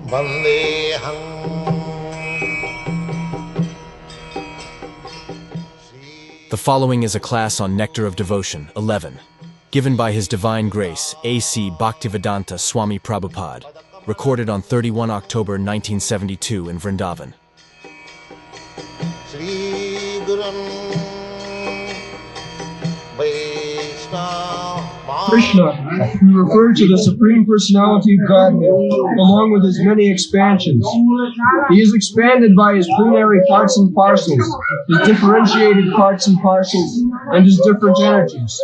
The following is a class on Nectar of Devotion, 11, given by His Divine Grace, A.C. Bhaktivedanta Swami Prabhupada, recorded on 31 October 1972 in Vrindavan. Krishna, we refer to the Supreme Personality of Godhead, along with His many expansions. He is expanded by His plenary parts and parcels, His differentiated parts and parcels, and His different energies.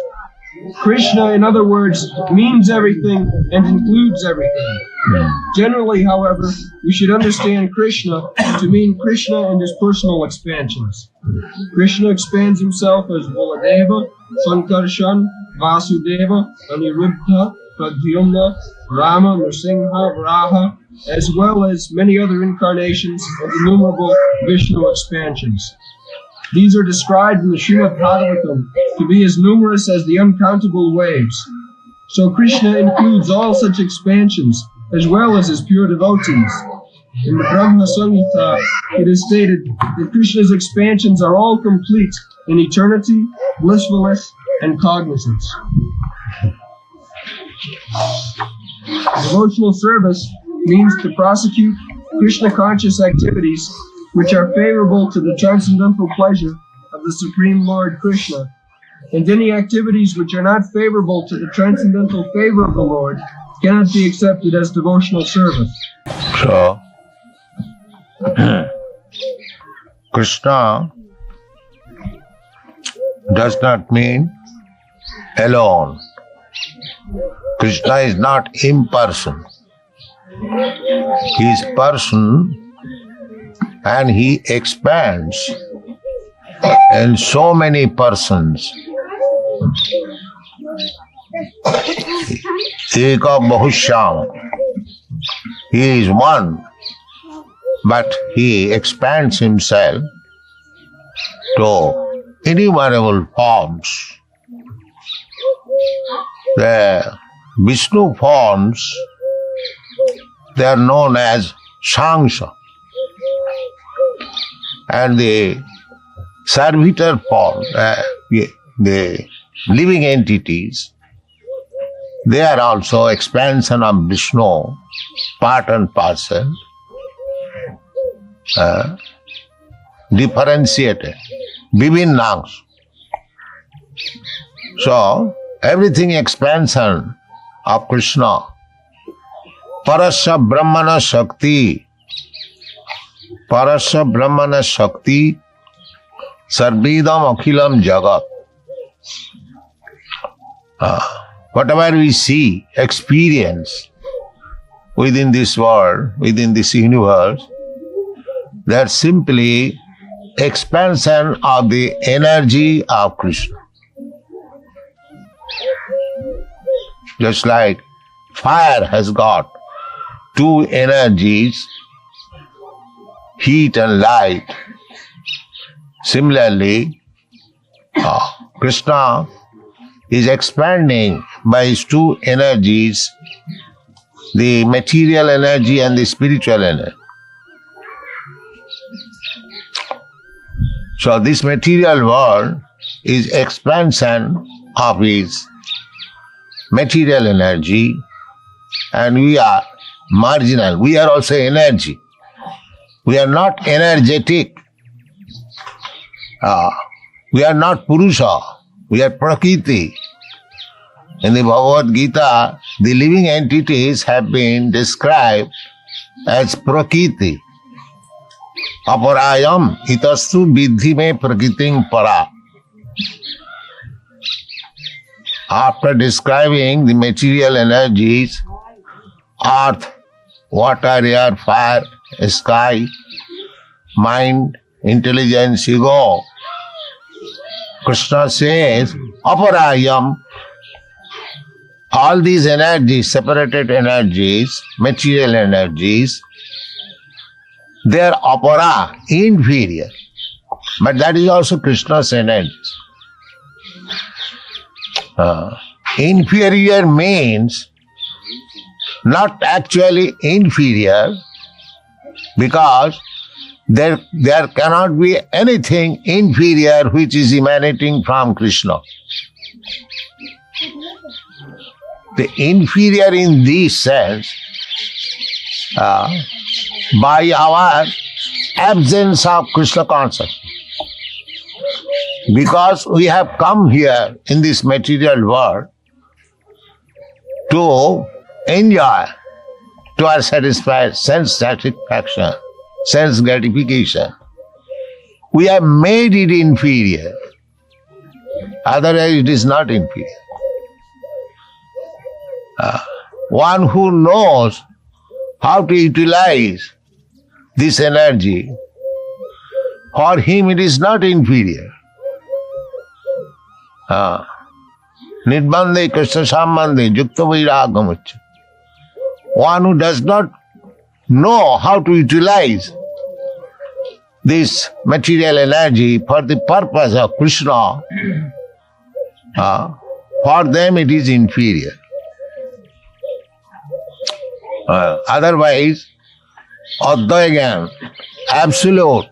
Krishna, in other words, means everything and includes everything. Generally, however, we should understand Krishna to mean Krishna and His personal expansions. Krishna expands Himself as Baladeva, Sankarshan, Vasudeva, Aniruddha, Pradyumna, Rama, Nrsimha, Varaha, as well as many other incarnations and innumerable Vishnu expansions. These are described in the Srimad Bhagavatam to be as numerous as the uncountable waves. So Krishna includes all such expansions, as well as His pure devotees. In the Brahma Samhita, it is stated that Krishna's expansions are all complete in eternity, blissfulness, and cognizance. Devotional service means to prosecute Krishna-conscious activities which are favorable to the transcendental pleasure of the Supreme Lord Krishna, and any activities which are not favorable to the transcendental favor of the Lord cannot be accepted as devotional service. So, Krishna does not mean alone. Krishna is not impersonal. He is person, and He expands in so many persons. Eka Bahusham. He is one, but He expands Himself to innumerable forms. The Vishnu forms, they are known as Sangsha. And the servitor form, the living entities, they are also expansion of Vishnu, part and parcel, differentiated, Vivinnangs. So, everything expansion of Krishna. Parasya Brahmana Shakti. Parasya Brahmana Shakti Sarvidam Akhilam Jagat. Whatever we see, experience within this world, within this universe, they are simply expansion of the energy of Krishna. Just like fire has got two energies, heat and light. Similarly, Krishna is expanding by His two energies, the material energy and the spiritual energy. So this material world is expansion of His material energy, and we are marginal. We are also energy. We are not energetic. We are not Purusha. We are Prakriti. In the Bhagavad-gita, the living entities have been described as Prakriti. Aparayam itastu vidhi me prakritim para. After describing the material energies, earth, water, air, fire, sky, mind, intelligence, ego, Krishna says, Aparayam, all these energies, separated energies, material energies, they are apara, inferior. But that is also Krishna's energy. Inferior means not actually inferior, Because there cannot be anything inferior which is emanating from Krishna. The inferior in this sense, by our absence of Krishna consciousness. Because we have come here in this material world to enjoy, to our sense satisfaction, sense gratification. We have made it inferior. Otherwise it is not inferior. One who knows how to utilize this energy, for him it is not inferior. Nidbande Krishna Sambandhe Yukta Vairagamucca. One who does not know how to utilize this material energy for the purpose of Krishna, for them it is inferior. Otherwise, Advaya, absolute,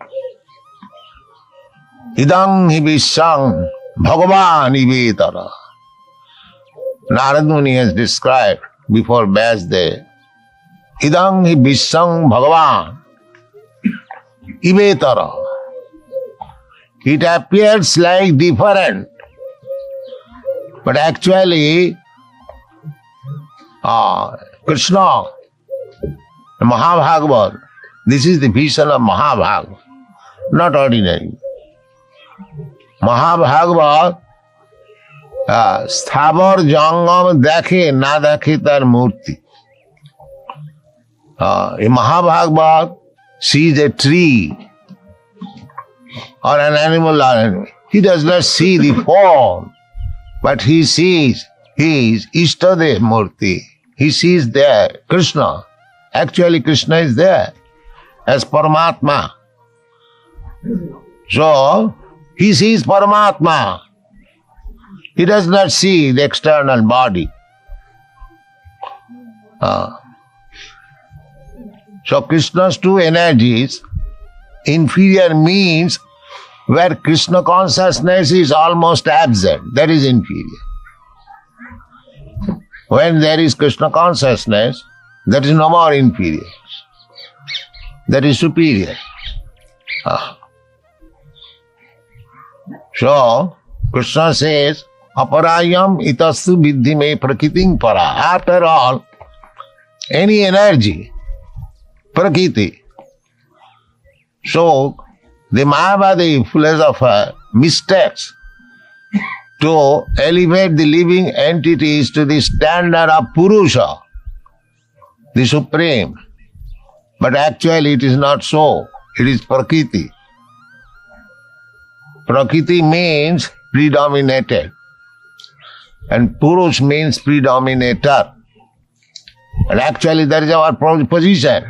idang hi vishang Bhagavan ivetara. Narad Muni has described before Vyasdev, idang hi vishang Bhagavan ivetara. It appears like different, but actually Krishna, Mahabhagavad, this is the vision of Mahabhagavad, not ordinary. Mahabhagavad, sthavar jangam dekhe na dekhe tar murti. In Mahabhagavad sees a tree or an animal or anything. He does not see the form, but he sees his Ishtadev Murti. He sees there Krishna. Actually Krishna is there as Paramatma. So he sees Paramatma. He does not see the external body. So Krishna's two energies, inferior means where Krishna consciousness is almost absent, that is inferior. When there is Krishna consciousness, that is no more inferior. That is superior. So, Krishna says, aparayam itastu viddhi me prakritim para. After all, any energy, prakriti. So, the Mayavadi philosopher mistakes to elevate the living entities to the standard of Purusha, the Supreme. But actually it is not so. It is Prakriti. Prakriti means predominated. And Purush means predominator. And actually that is our position.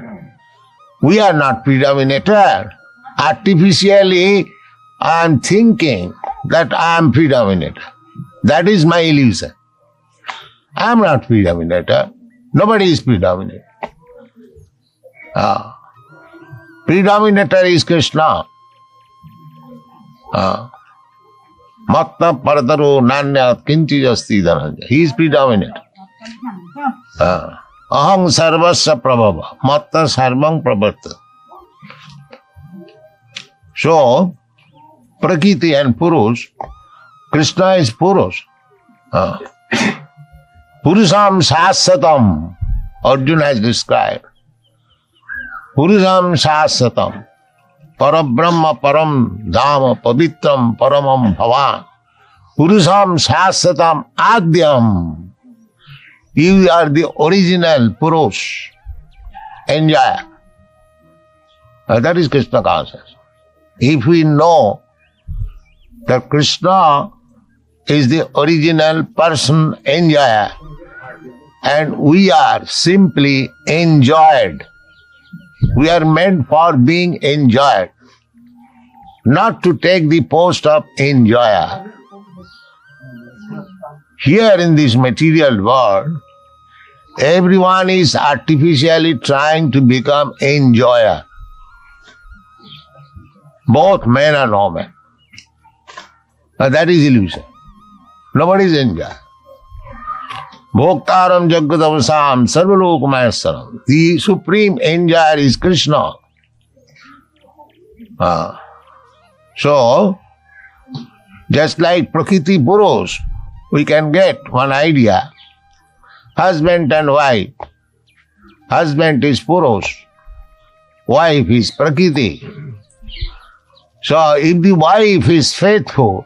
We are not predominator. Artificially I am thinking that I am predominator. That is my illusion. I am not predominator. Nobody is predominator. Predominator is Krishna. Matta parataro nanya kinchi asti dhananja. He is predominant. Aham sarvasya prabhava. Matta sarvam pravarta. So, Prakriti and Purush, Krishna is Purush. Purusham sasatam, Arjuna has described. Purusham sasatam, parabrahma param dhama pavitram paramam bhavan. Purusham sasatam adyam. You are the original Purush. Enjoy. That is Krishna consciousness. If we know that Krishna is the original person enjoyer and we are simply enjoyed, we are meant for being enjoyed, not to take the post of enjoyer. Here in this material world, Everyone is artificially trying to become enjoyer. Both men and women. Now that is illusion. Nobody is enjoyer. Bhoktaram Jagadavasam Sarvalokamayassaram. The supreme enjoyer is Krishna. So, just like Prakriti Purush, we can get one idea. Husband and wife. Husband is Purush. Wife is Prakriti. So, if the wife is faithful,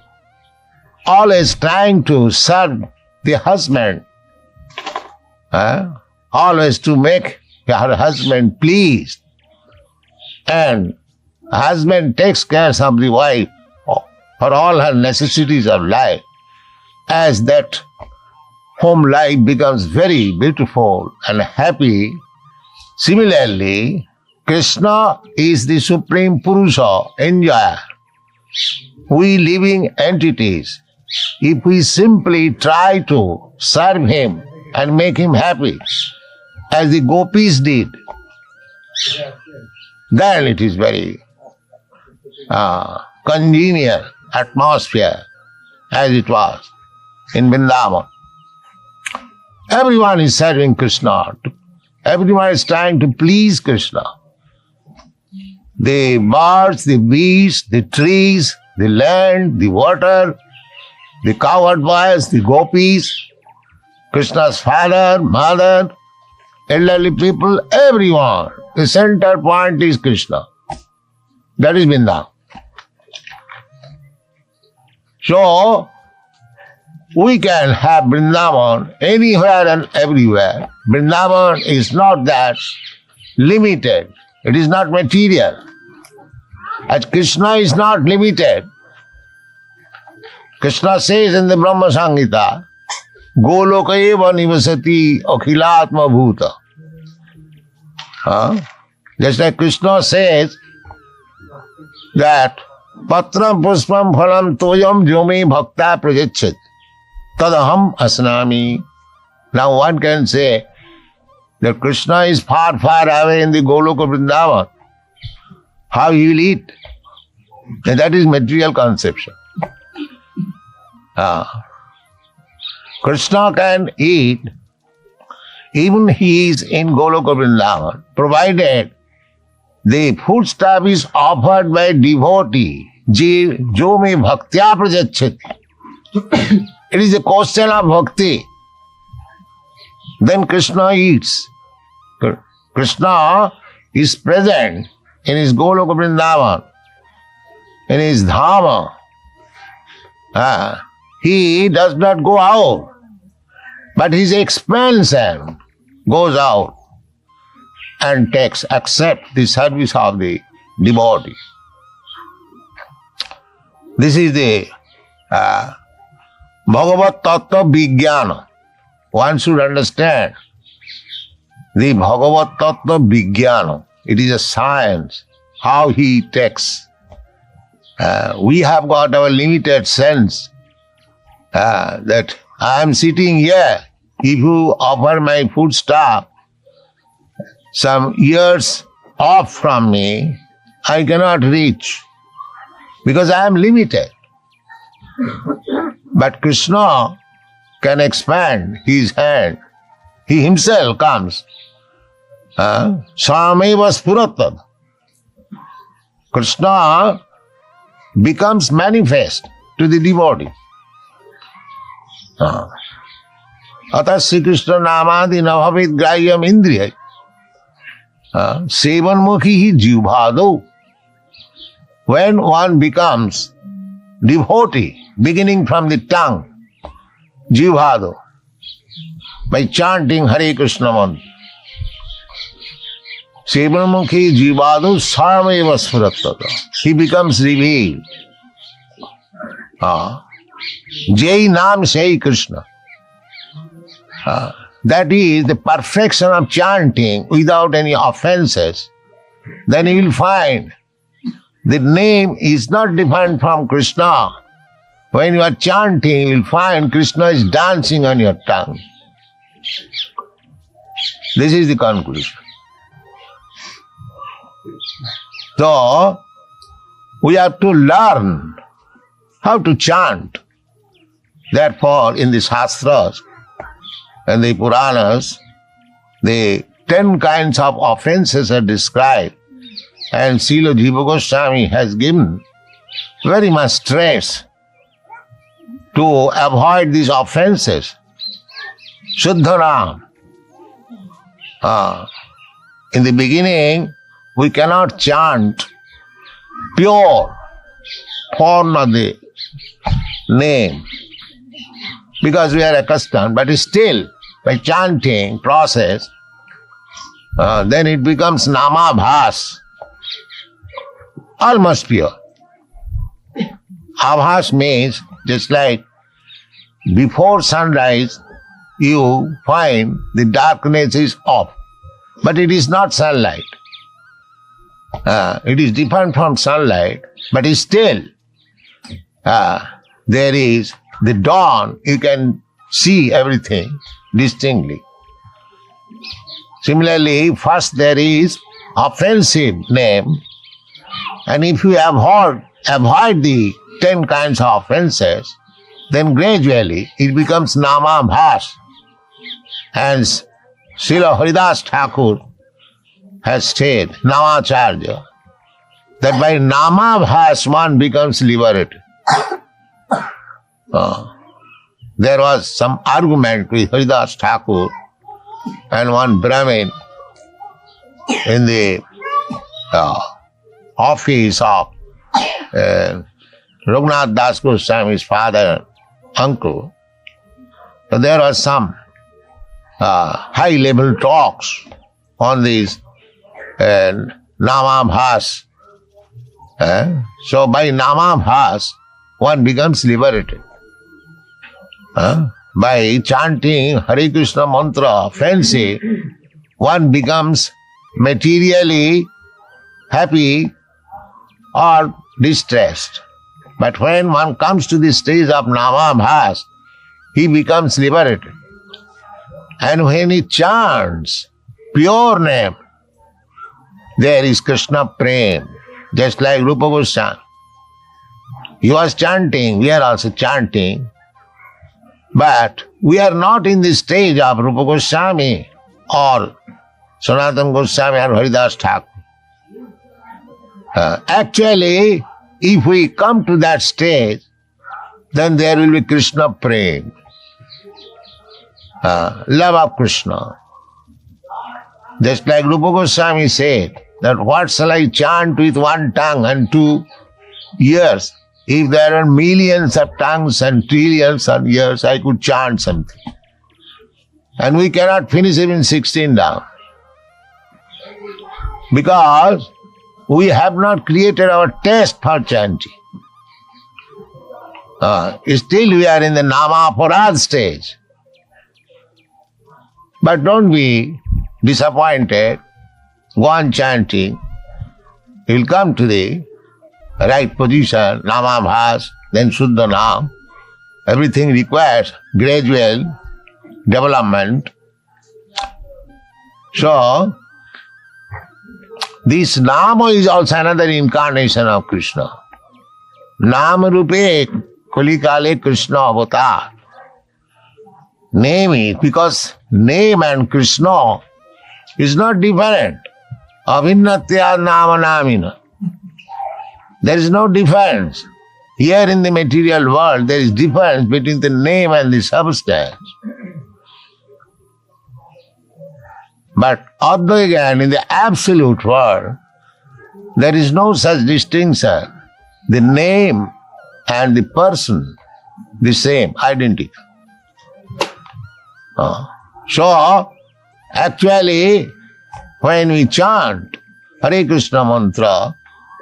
always trying to serve the husband, always to make her husband pleased, and husband takes care of the wife for all her necessities of life, as that home life becomes very beautiful and happy. Similarly, Krishna is the supreme Purusha, enjoyer. We living entities, if we simply try to serve him and make him happy, as the gopis did, then it is very congenial atmosphere, as it was in Vrindavan. Everyone is serving Krishna. Everyone is trying to please Krishna. The birds, the beasts, the trees, the land, the water, the cowherd boys, the gopis, Krishna's father, mother, elderly people, everyone. The center point is Krishna. That is Vrindavan. So, we can have Vrindavan anywhere and everywhere. Vrindavan is not that limited. It is not material. As Krishna is not limited. Krishna says in the Brahma Samhita, Goloka eva nivasati akhilatma bhuta. Just like Krishna says that Patram puspam phalam toyam jome bhakta prajachat tadaham asnami. Now one can say that Krishna is far, far away in the Goloka Vrindavan. How he will eat? And that is material conception. Krishna can eat even he is in Goloka Vrindavan, provided the foodstuff is offered by devotee, jo me bhaktya prajachati. It is a question of bhakti. Then Krishna eats. Krishna is present in his Goloka Vrindavan, in his Dhama. He does not go out, but his expansion goes out and accepts the service of the devotee. This is the Bhagavad Tattva Vijnana. One should understand the Bhagavad Tattva Vijnana. It is a science, how he takes. We have got our limited sense that I am sitting here. If you offer my foodstuff some years off from me, I cannot reach because I am limited. But Krishna can expand his hand. He himself comes. Sameva Spuratad. Krishna becomes manifest to the devotee. Atas Sri Krishna Namadi Navavid Grayam Indriya. Sevan Mukhi Jivbhado. When one becomes devotee, beginning from the tongue, Jivbhado, by chanting Hare Krishna mantra, Sevan Mukhi Jivbhado Sameva Spuratata. He becomes revealed. Jai Nam Sai Krishna. That is the perfection of chanting without any offenses. Then you will find the name is not different from Krishna. When you are chanting, you will find Krishna is dancing on your tongue. This is the conclusion. So, we have to learn how to chant. Therefore, in the Shastras and the Puranas, the 10 kinds of offenses are described, and Srila Jiva Goswami has given very much stress to avoid these offenses. Shuddharam. In the beginning, we cannot chant pure form of the name because we are accustomed, but still by chanting process, then it becomes namabhas, almost pure. Abhas means just like before sunrise you find the darkness is off, but it is not sunlight. It is different from sunlight, but still there is the dawn, you can see everything distinctly. Similarly, first there is offensive name, and if you avoid the 10 kinds of offenses, then gradually it becomes namabhas. And Srila Haridas Thakur has said, Acharya, that by namabhas one becomes liberated. There was some argument with Haridas Thakur and one Brahmin in the office of Raghunath Das Goswami's father, uncle. So there was some high-level talks on these namabhas. So by namabhas, one becomes liberated. By chanting Hare Krishna mantra, offensive, one becomes materially happy or distressed. But when one comes to the stage of namabhas, he becomes liberated. And when he chants pure name, there is Krishna Prem, just like Rupa Goswami. He was chanting, we are also chanting, but we are not in the stage of Rupa Goswami or Sanatana Goswami or Haridas Thakur. Actually, if we come to that stage, then there will be Krishna Prem, love of Krishna. Just like Rupa Goswami said, that what shall I chant with one tongue and 2 ears? If there are millions of tongues and trillions of ears, I could chant something. And we cannot finish even 16 down. Because we have not created our taste for chanting. Still we are in the Namaparad stage. But don't be disappointed. Go on chanting. You will come to the right position, Namabhas, then Shuddha Nam. Everything requires gradual development. So, this Nama is also another incarnation of Krishna. Nama Rupe Kulikale Krishna Avatar. Name is, because name and Krishna is not different. Avinnatya Nama Namina. There is no difference. Here in the material world, there is difference between the name and the substance. But although again, in the absolute world, there is no such distinction. The name and the person, the same, identical. So, actually, when we chant Hare Krishna mantra,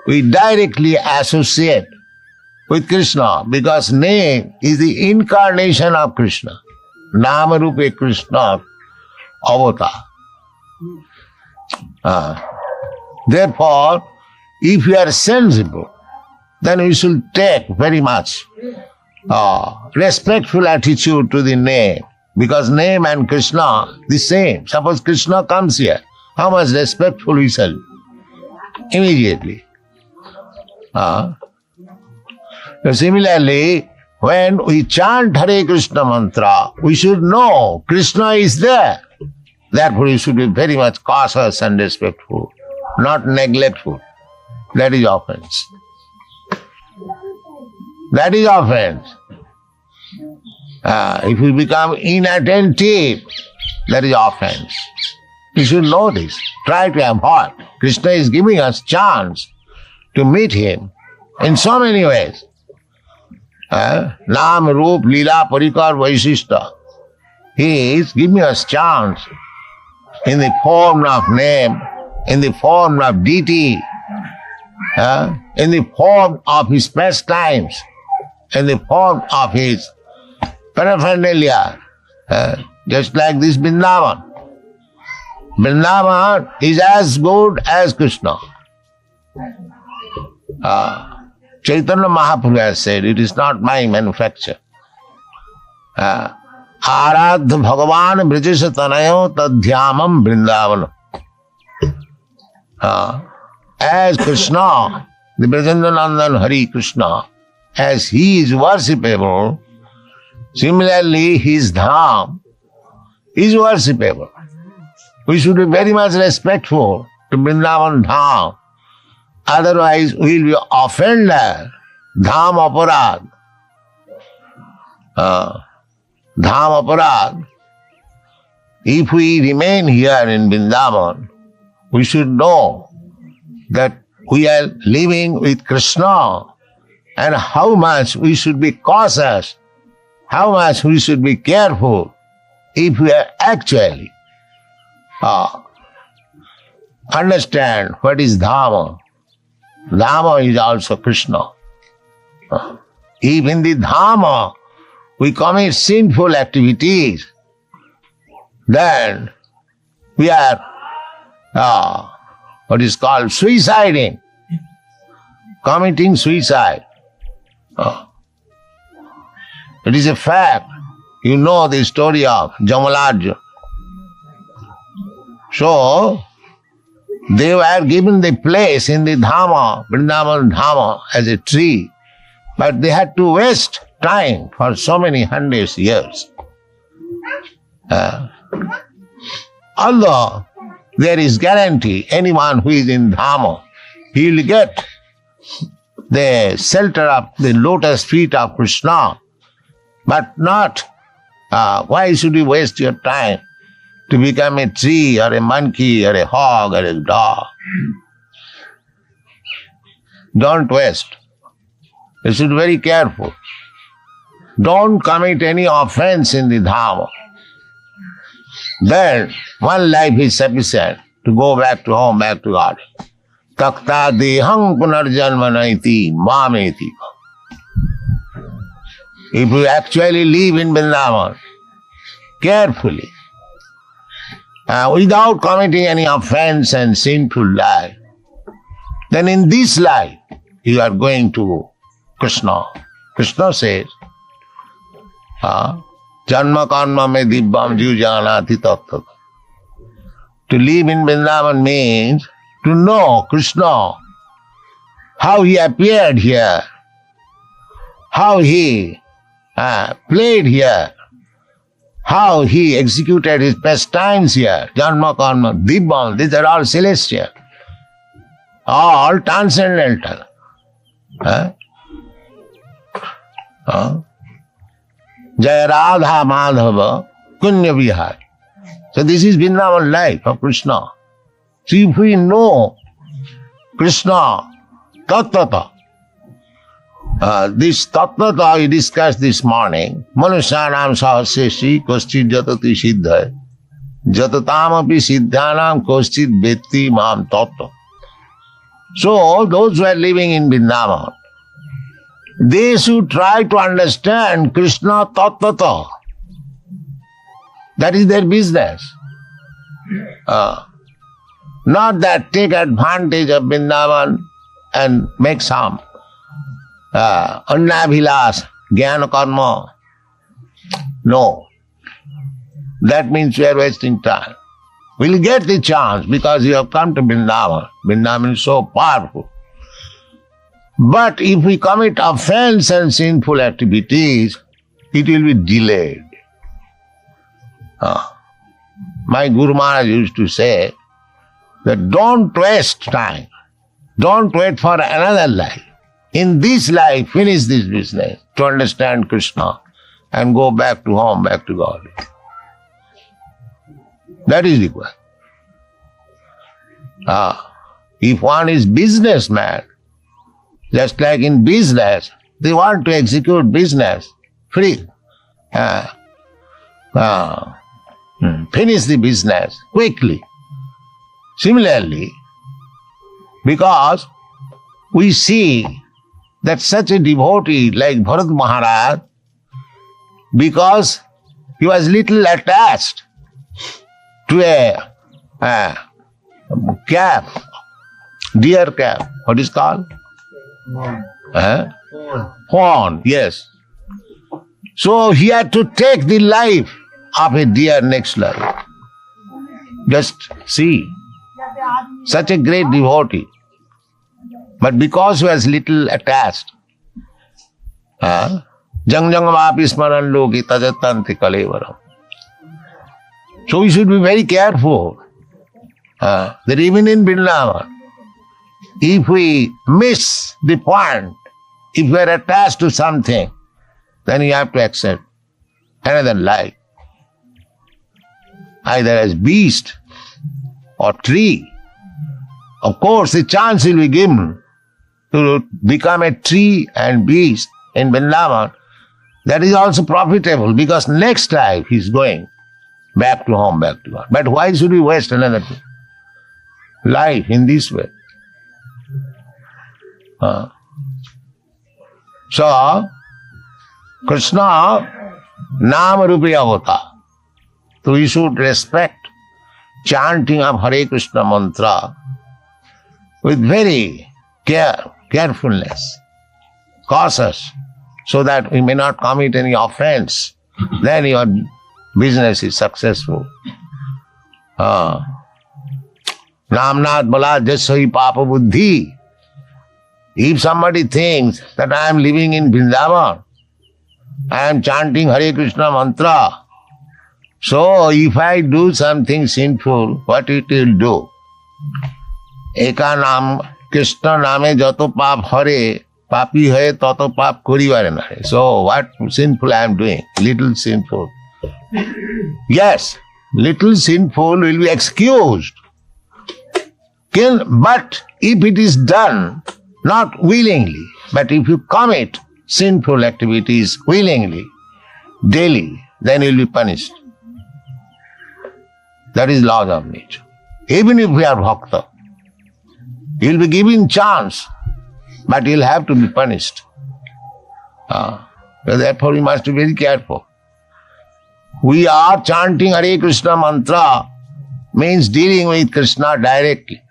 we directly associate with Krishna because name is the incarnation of Krishna. Nama Rupe Krishna Avatar. Therefore, if you are sensible, then we should take very much respectful attitude to the name Because name and Krishna the same. Suppose Krishna comes here, how much respectful we shall be? Immediately. Similarly, when we chant Hare Krishna mantra, we should know Krishna is there. Therefore, we should be very much cautious and respectful, not neglectful. That is offense. That is offense. If we become inattentive, that is offense. We should know this. Try to avoid. Krishna is giving us chance to meet him in so many ways. Nam, Roop, Lila, Parikar, Vaishishta. He is giving us chance in the form of name, in the form of deity, in the form of his pastimes, in the form of his paraphernalia, just like this Vrindavan. Vrindavan is as good as Krishna. Chaitanya Mahaprabhu has said, it is not my manufacture. Aradh Bhagavan Brijesa Tanayo Tadhyamam Vrindavan. As Krishna, the Brajendrananan Hare Krishna, as he is worshipable, similarly his dham is worshipable. We should be very much respectful to Vrindavan dham. Otherwise we will be offended. Dham aparad. Dham aparad. If we remain here in Vrindavan, we should know that we are living with Krishna and how much we should be cautious, how much we should be careful if we are actually understand what is Dhamma. Dhamma is also Krishna. If in the Dhamma we commit sinful activities, then we are what is called suiciding, committing suicide. It is a fact. You know the story of Jamalajya. So, they were given the place in the Dhamma, Vrindavan Dhamma, as a tree, but they had to waste time for so many hundreds of years. Although there is guarantee, anyone who is in Dhamma, he will get the shelter of the lotus feet of Krishna, but not, why should you waste your time to become a tree or a monkey or a hog or a dog? Don't waste. You should be very careful. Don't commit any offense in the Dhamma. Then one life is sufficient to go back to home, back to God. Takta dehang punarjanmanaiti mameti. If you actually live in Vrindavan carefully, without committing any offense and sinful life, then in this life you are going to Krishna. Krishna says, Janma karma me dibbam jiv janati tattva. To live in Vrindavan means to know Krishna, how he appeared here, how he played here, how he executed his pastimes here. Janma karma, dibbam, these are all celestial, all transcendental. Jaya Radha Madhava Kunya Vihar. So this is Vrindavan life of Krishna. So if we know Krishna Tattvata, this Tattvata we discussed this morning, Manusyanam Sahasreshi Koschid Jatati Siddha Jatatam api Siddhanam Koschid Vetti Mam Tattva. So those who are living in Vrindavan, they should try to understand Krishna Tattvata. That is their business. Not that take advantage of Vrindavan and make some Annabhilas, Jnana Karma. No. that means we are wasting time. We'll get the chance because you have come to Vrindavan. Vrindavan is so powerful. But if we commit offense and sinful activities, it will be delayed. My Guru Maharaj used to say that don't waste time. Don't wait for another life. In this life, finish this business to understand Krishna and go back to home, back to God. That is required. If one is businessman, just like in business, they want to execute business free. Finish the business quickly. Similarly, because we see that such a devotee like Bharat Maharaj, because he was little attached to a calf, deer calf, what is called? Horn, yes. So he had to take the life of a deer next life. Just see, such a great devotee. But because he was little attached, jang vapi smaran loki tajatanti kalevaram. So we should be very careful that even in Vrindavan, if we miss the point, if we are attached to something, then you have to accept another life, either as beast or tree. Of course, the chance will be given to become a tree and beast in Vrindavan. That is also profitable because next life he is going back to home, back to God. But why should we waste another life in this way? So, Krishna Nama Rupi Avata. So we should respect chanting of Hare Krishna mantra with very carefulness, cautious, so that we may not commit any offense. Then your business is successful. Namnath bala jasai papa buddhi. If somebody thinks that I am living in Vrindavan, I am chanting Hare Krishna mantra, so if I do something sinful, what it will do? Eka nam Krishna name jato pap hare, papi hai tato pap koribare nare. So what sinful I am doing? Little sinful. Yes, little sinful will be excused. But if it is done not willingly, but if you commit sinful activities willingly, daily, then you will be punished. That is laws of nature. Even if we are bhakta, you will be given chance, but you will have to be punished. Therefore, we must be very careful. We are chanting Hare Krishna mantra means dealing with Krishna directly.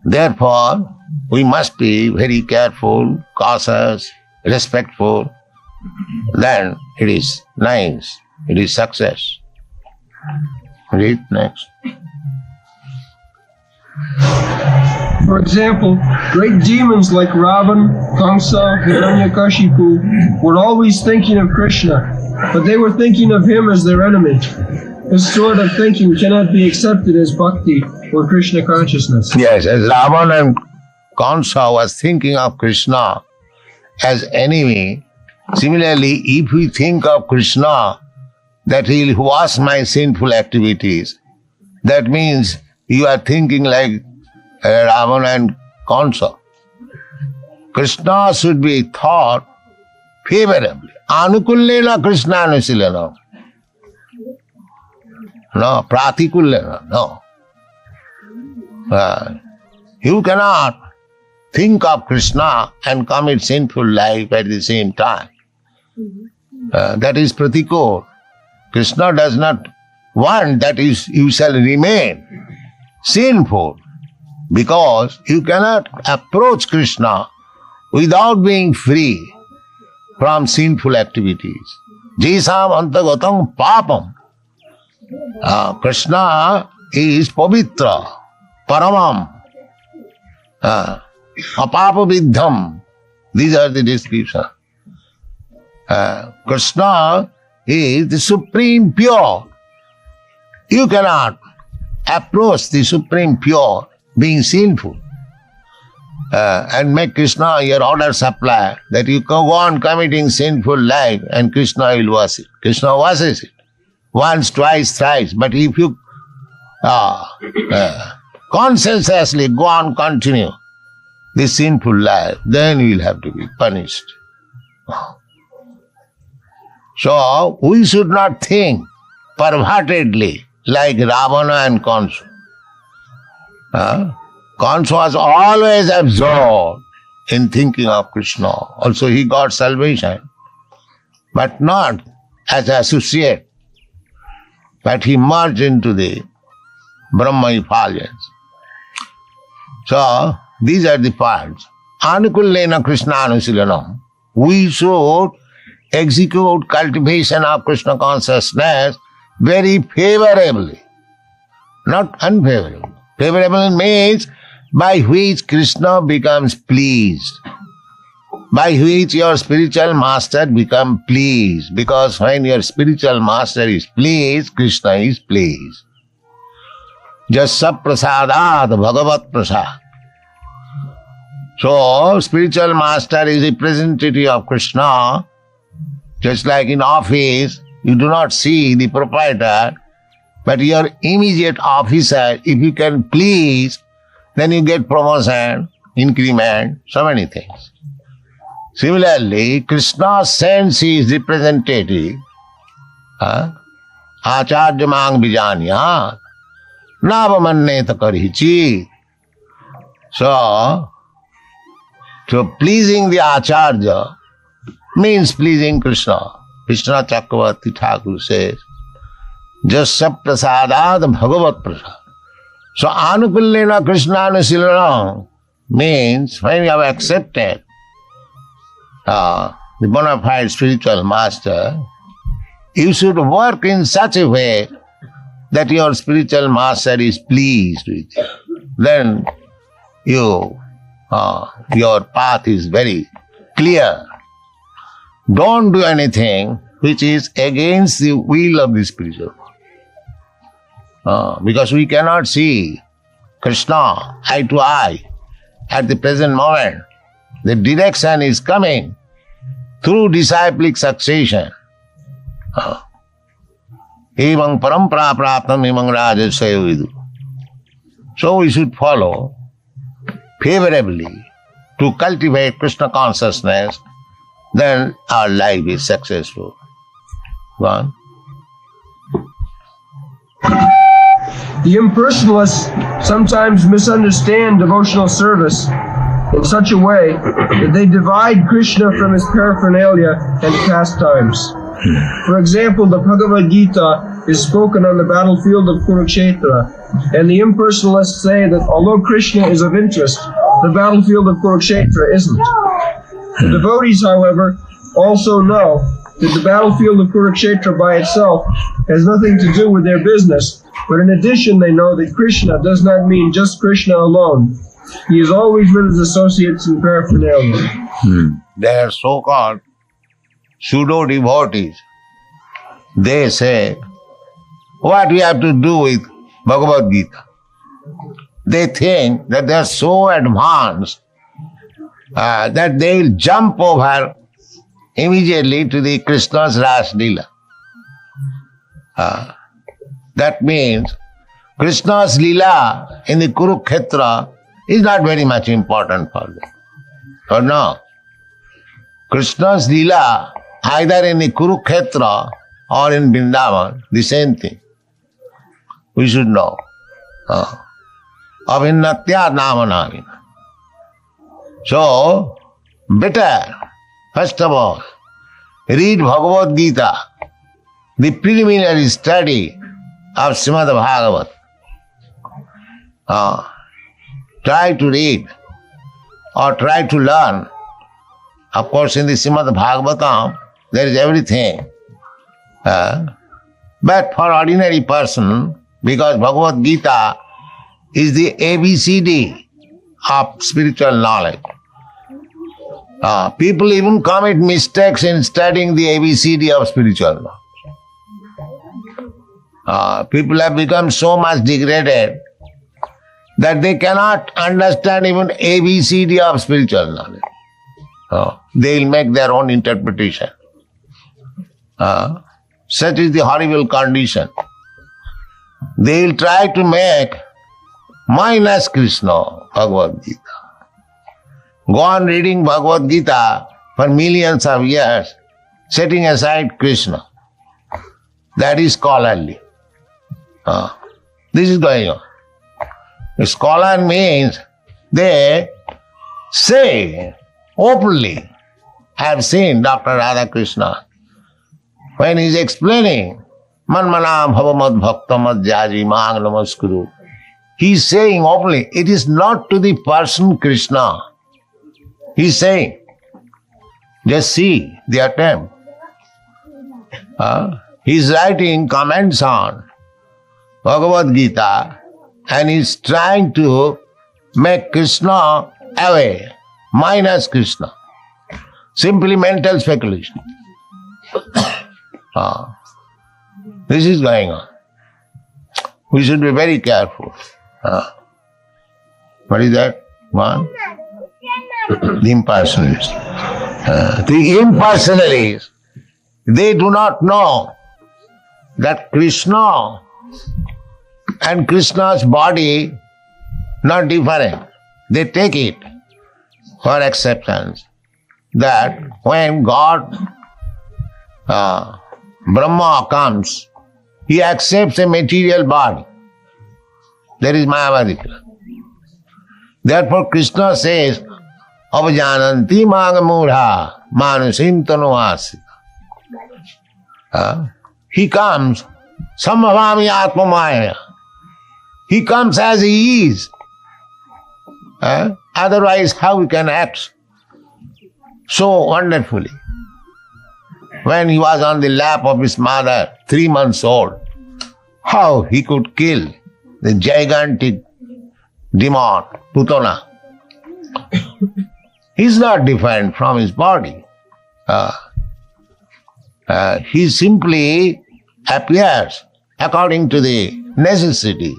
Therefore, we must be very careful, cautious, respectful. Then it is nice, it is success. Read next. For example, great demons like Ravan, Kamsa, Hiranyakashipu were always thinking of Krishna, but they were thinking of him as their enemy. This sort of thinking cannot be accepted as bhakti or Krishna consciousness. Yes, as Ravan and Kamsa was thinking of Krishna as enemy, similarly, if we think of Krishna that he will wash my sinful activities, that means you are thinking like Ravan and Kamsa. Krishna should be thought favorably. Anukullena Krishna anusilena. No, pratikullena, no. You cannot think of Krishna and commit sinful life at the same time. That is pratikul. Krishna does not want that you shall remain sinful, because you cannot approach Krishna without being free from sinful activities. Jisam antagatam papam. Krishna is pavitra, paramam, apapa viddham. These are the descriptions. Krishna is the supreme pure. You cannot approach the supreme pure being sinful and make Krishna your order supply, that you go on committing sinful life and Krishna will wash it. Krishna washes it once, twice, thrice. But if you conscientiously go on continue this sinful life, then you will have to be punished. So we should not think pervertedly like Ravana and Kansa. Kansa was always absorbed in thinking of Krishna. Also he got salvation, but not as associate, but he merged into the Brahma effulgence. So these are the parts. Anukullena Krishna Anusilanam. We should execute cultivation of Krishna consciousness very favorably, not unfavorably. Favorable means by which Krishna becomes pleased, by which your spiritual master becomes pleased. Because when your spiritual master is pleased, Krishna is pleased. Jasya prasadat bhagavat prasad. So, spiritual master is representative of Krishna. Just like in office, you do not see the proprietor, but your immediate officer, if you can please, then you get promotion, increment, so many things. Similarly, Krishna sends his representative, Acharya mang bijanya, navamanneta karichi. So pleasing the Acharya means pleasing Krishna. Krishna Chakravarti Thakur says, Jasya prasadat bhagavat prasad. So anukullena Krishna anusilanam means when you have accepted the bona fide spiritual master, you should work in such a way that your spiritual master is pleased with you. Then your path is very clear. Don't do anything which is against the will of the spiritual world. Because we cannot see Krishna eye to eye at the present moment. The direction is coming through disciplic succession. Evang parampara praptam evang rajasaya vidu. So we should follow favorably to cultivate Krishna consciousness, then our life is successful. Go on. The impersonalists sometimes misunderstand devotional service in such a way that they divide Krishna from his paraphernalia and pastimes. For example, the Bhagavad-gita is spoken on the battlefield of Kurukshetra, and the impersonalists say that although Krishna is of interest, the battlefield of Kurukshetra isn't. The devotees, however, also know that the battlefield of Kurukshetra by itself has nothing to do with their business, but in addition they know that Krishna does not mean just Krishna alone. He is always with his associates and paraphernalia. They are so-called pseudo-devotees. They say, what we have to do with Bhagavad-gita? They think that they are so advanced that they will jump over immediately to the Krishna's Ras Lila. That means Krishna's Lila in the Kurukshetra is not very much important for them. Or no? Krishna's Lila either in the Kurukshetra or in Vrindavan, the same thing. We should know. Avinnatya namanavina. So, better, first of all, read Bhagavad-gita, the preliminary study of Srimad Bhagavat. Try to read or try to learn. Of course, in the Srimad Bhagavatam, there is everything But for ordinary person, because Bhagavad-gita is the ABCD of spiritual knowledge, people even commit mistakes in studying the ABCD of spiritual knowledge. People have become so much degraded that they cannot understand even ABCD of spiritual knowledge. They will make their own interpretation. Such is the horrible condition. They will try to make minus Krishna Bhagavad-gita. Go on reading Bhagavad-gita for millions of years, setting aside Krishna. That is scholarly. This is going on. A scholar means they say openly. I have seen Dr. Radha Krishna when he is explaining Manmana Bhavamad Bhaktamad Jaji Mang Namaskuru. He is saying openly, it is not to the person Krishna. He is saying, just see the attempt. He is writing comments on Bhagavad-gita and he is trying to make Krishna away, minus Krishna. Simply mental speculation. This is going on. We should be very careful. What is that? One? The impersonalists. The impersonalists, they do not know that Krishna and Krishna's body not different. They take it for acceptance that when God, Brahma comes, he accepts a material body. That is Mayavadika. Therefore Krishna says, Avajananti magamudha manusim tanuvasita. He comes, samavami atmamaya. He comes as he is. Otherwise, how he can act so wonderfully? When he was on the lap of his mother, 3 months old, how he could kill the gigantic demon, Putana. He's not different from his body. He simply appears according to the necessity.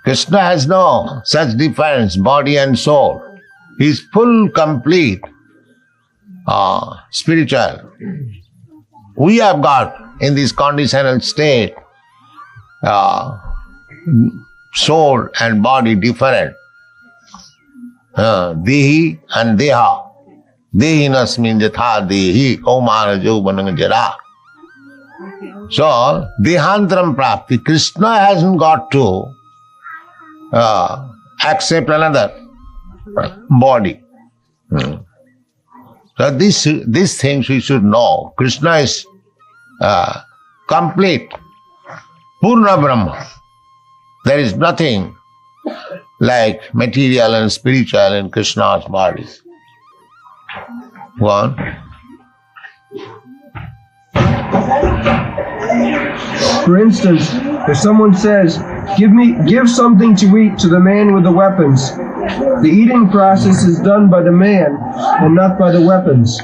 Krishna has no such difference, body and soul. He is full, complete, spiritual. We have got in this conditional state soul and body different. Dehi and Deha. Dehinasmin jatha dehi kaumara jauvanam jara. So, Dehantram prapti. Krishna hasn't got to accept another body. So these things we should know. Krishna is complete, Purna Brahma. There is nothing like material and spiritual in Krishna's body. Go on. For instance, if someone says, give something to eat to the man with the weapons, the eating process is done by the man and not by the weapons.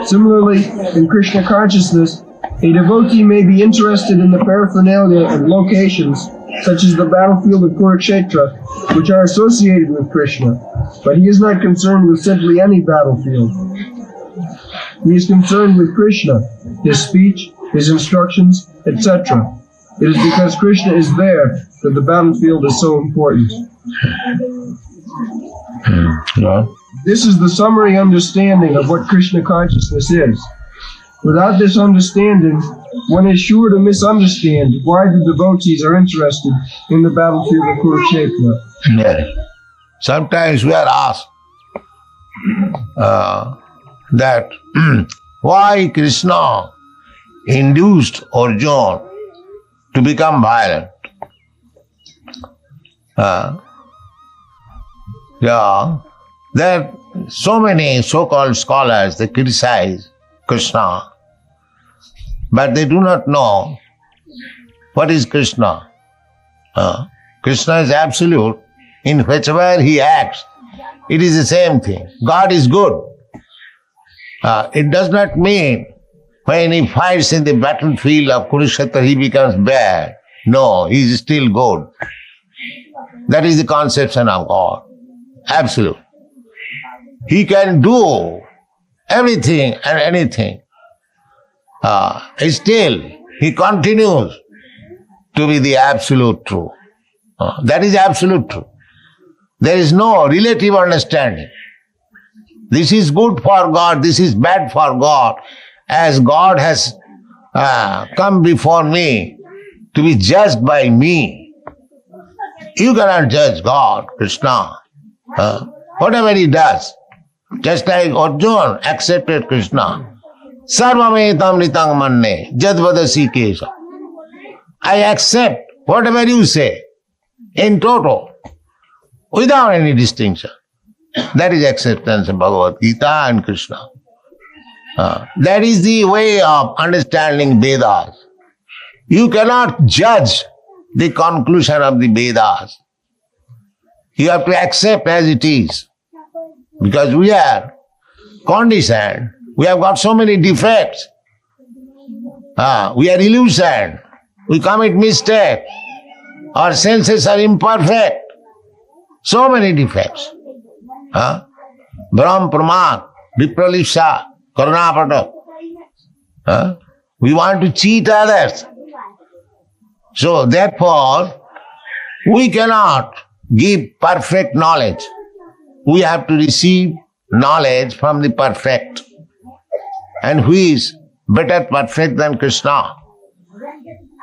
Similarly, in Krishna consciousness, a devotee may be interested in the paraphernalia and locations, such as the battlefield of Kurukshetra, which are associated with Krishna, but he is not concerned with simply any battlefield. He is concerned with Krishna, his speech, his instructions, etc. It is because Krishna is there that the battlefield is so important. This is the summary understanding of what Krishna consciousness is. Without this understanding, one is sure to misunderstand why the devotees are interested in the battlefield of Kurukshetra. Yeah. Sometimes we are asked that why Krishna induced Arjuna to become violent. There are so many so-called scholars, they criticize Krishna but they do not know what is Krishna. Krishna is absolute. In whichever he acts, it is the same thing. God is good. It does not mean when he fights in the battlefield of Kurukshetra he becomes bad. No, he is still good. That is the conception of God. Absolute. He can do everything and anything. Still, he continues to be the absolute truth. That is absolute truth. There is no relative understanding. This is good for God, this is bad for God. As God has come before me to be judged by me, you cannot judge God, Krishna. Whatever he does, just like Arjuna accepted Krishna. Sarvametam nitang manne jadvadasi kesha. I accept whatever you say in total, without any distinction. That is acceptance of Bhagavad-gita and Krishna. That is the way of understanding Vedas. You cannot judge the conclusion of the Vedas. You have to accept as it is. Because we are conditioned. We have got so many defects. We are illusioned. We commit mistake. Our senses are imperfect. So many defects. Brahm Pramad, Vipralisha, Karunapata. We want to cheat others. So therefore, we cannot give perfect knowledge. We have to receive knowledge from the perfect. And who is better perfect than Krishna?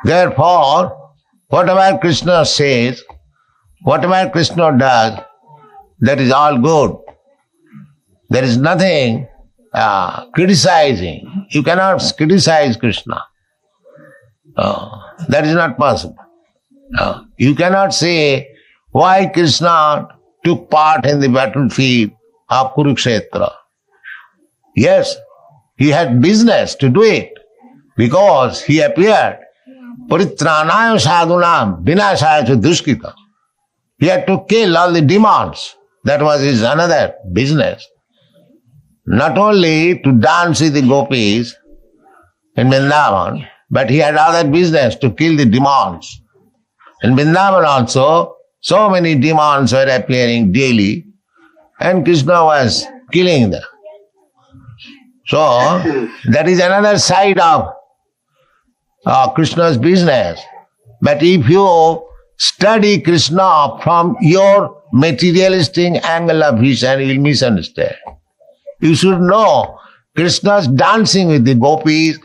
Therefore, whatever Krishna says, whatever Krishna does, that is all good. There is nothing criticizing. You cannot criticize Krishna. That is not possible. You cannot say why Krishna took part in the battlefield of Kurukshetra. Yes, he had business to do it because he appeared Paritranaya sadhunam vinashaya cha duskita. He had to kill all the demons. That was his another business. Not only to dance with the gopis in Vrindavan, but he had other business to kill the demons. In Vrindavan also, so many demons were appearing daily, and Krishna was killing them. So, that is another side of Krishna's business. But if you study Krishna from your materialistic angle of vision, you will misunderstand. You should know Krishna's dancing with the gopis